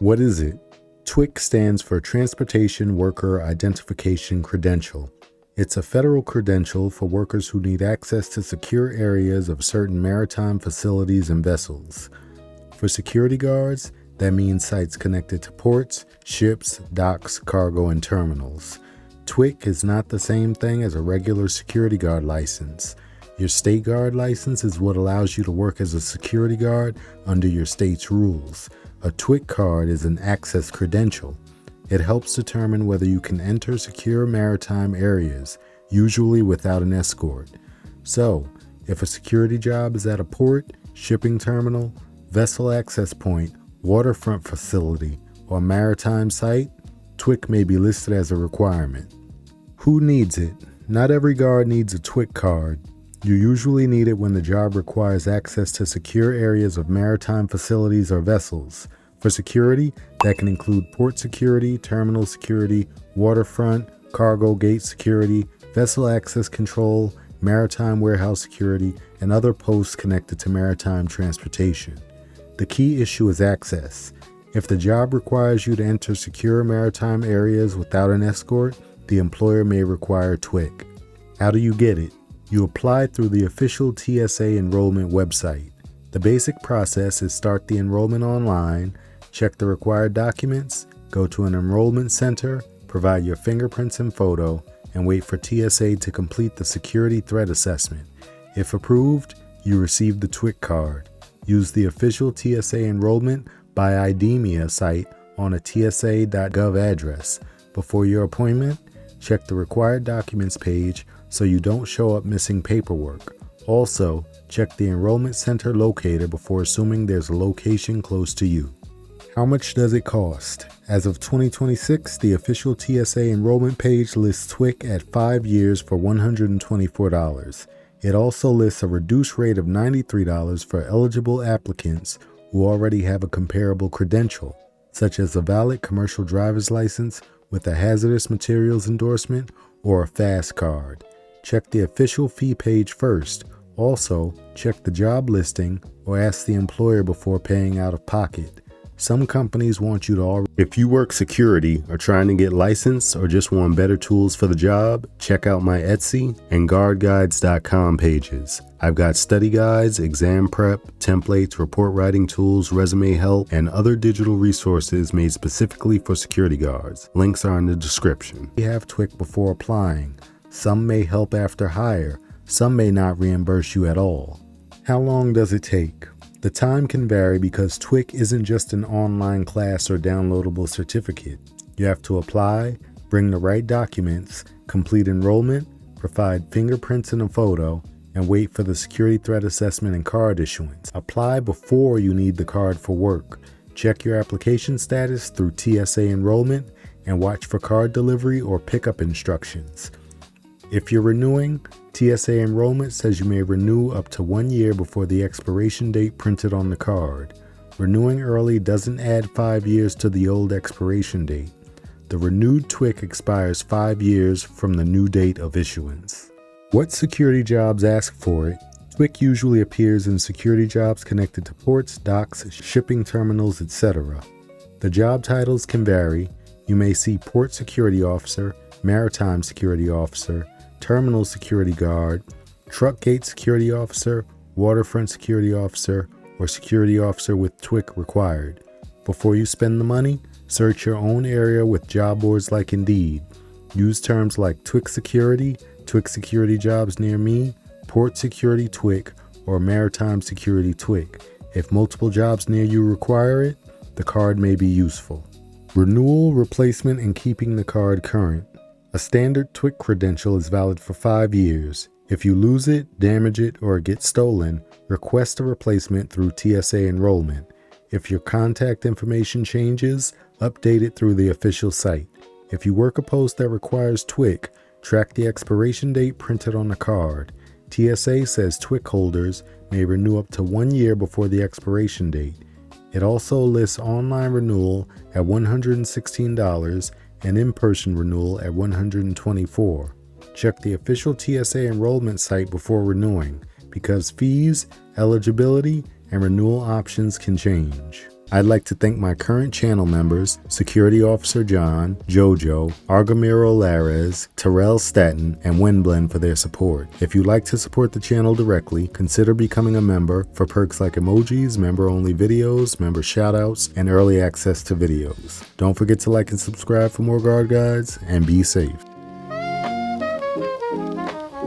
What is it? TWIC stands for Transportation Worker Identification Credential. It's a federal credential for workers who need access to secure areas of certain maritime facilities and vessels. For security guards, that means sites connected to ports, ships, docks, cargo, and terminals. TWIC is not the same thing as a regular security guard license. Your state guard license is what allows you to work as a security guard under your state's rules. A TWIC card is an access credential. It helps determine whether you can enter secure maritime areas, usually without an escort. So, if a security job is at a port, shipping terminal, vessel access point, waterfront facility, or maritime site, TWIC may be listed as a requirement. Who needs it? Not every guard needs a TWIC card. You usually need it when the job requires access to secure areas of maritime facilities or vessels. For security, that can include port security, terminal security, waterfront, cargo gate security, vessel access control, maritime warehouse security, and other posts connected to maritime transportation. The key issue is access. If the job requires you to enter secure maritime areas without an escort, the employer may require TWIC. How do you get it? You apply through the official TSA enrollment website. The basic process is start the enrollment online, check the required documents, go to an enrollment center, provide your fingerprints and photo, and wait for TSA to complete the security threat assessment. If approved, you receive the TWIC card. Use the official TSA enrollment by IDEMIA site on a tsa.gov address. Before your appointment, check the required documents page so you don't show up missing paperwork. Also, check the enrollment center locator before assuming there's a location close to you. How much does it cost? As of 2026, the official TSA enrollment page lists TWIC at 5 years for $124. It also lists a reduced rate of $93 for eligible applicants who already have a comparable credential, such as a valid commercial driver's license with a hazardous materials endorsement or a FAST card. Check the official fee page first. Also, check the job listing or ask the employer before paying out of pocket. Some companies want you to already. If you work security, are trying to get licensed, or just want better tools for the job, check out my Etsy and guardguides.com pages. I've got study guides, exam prep, templates, report writing tools, resume help, and other digital resources made specifically for security guards. Links are in the description. You have TWIC before applying. Some may help after hire. Some may not reimburse you at all. How long does it take? The time can vary because TWIC isn't just an online class or downloadable certificate. You have to apply, bring the right documents, complete enrollment, provide fingerprints and a photo, and wait for the security threat assessment and card issuance. Apply before you need the card for work. Check your application status through TSA enrollment and watch for card delivery or pickup instructions. If you're renewing, TSA enrollment says you may renew up to 1 year before the expiration date printed on the card. Renewing early doesn't add 5 years to the old expiration date. The renewed TWIC expires 5 years from the new date of issuance. What security jobs ask for it? TWIC usually appears in security jobs connected to ports, docks, shipping terminals, etc. The job titles can vary. You may see Port Security Officer, Maritime Security Officer, Terminal Security Guard, Truck Gate Security Officer, Waterfront Security Officer, or Security Officer with TWIC required. Before you spend the money, search your own area with job boards like Indeed. Use terms like TWIC Security Jobs Near Me, Port Security TWIC, or Maritime Security TWIC. If multiple jobs near you require it, the card may be useful. Renewal, replacement, and keeping the card current. A standard TWIC credential is valid for 5 years. If you lose it, damage it, or it gets stolen, request a replacement through TSA enrollment. If your contact information changes, update it through the official site. If you work a post that requires TWIC, track the expiration date printed on the card. TSA says TWIC holders may renew up to 1 year before the expiration date. It also lists online renewal at $116 and in-person renewal at $124. Check the official TSA enrollment site before renewing, because fees, eligibility, and renewal options can change. I'd like to thank my current channel members, Security Officer John, Jojo, Argamiro Lares, Terrell Staton, and Windblend for their support. If you'd like to support the channel directly, consider becoming a member for perks like emojis, member-only videos, member shoutouts, and early access to videos. Don't forget to like and subscribe for more guard guides, and be safe.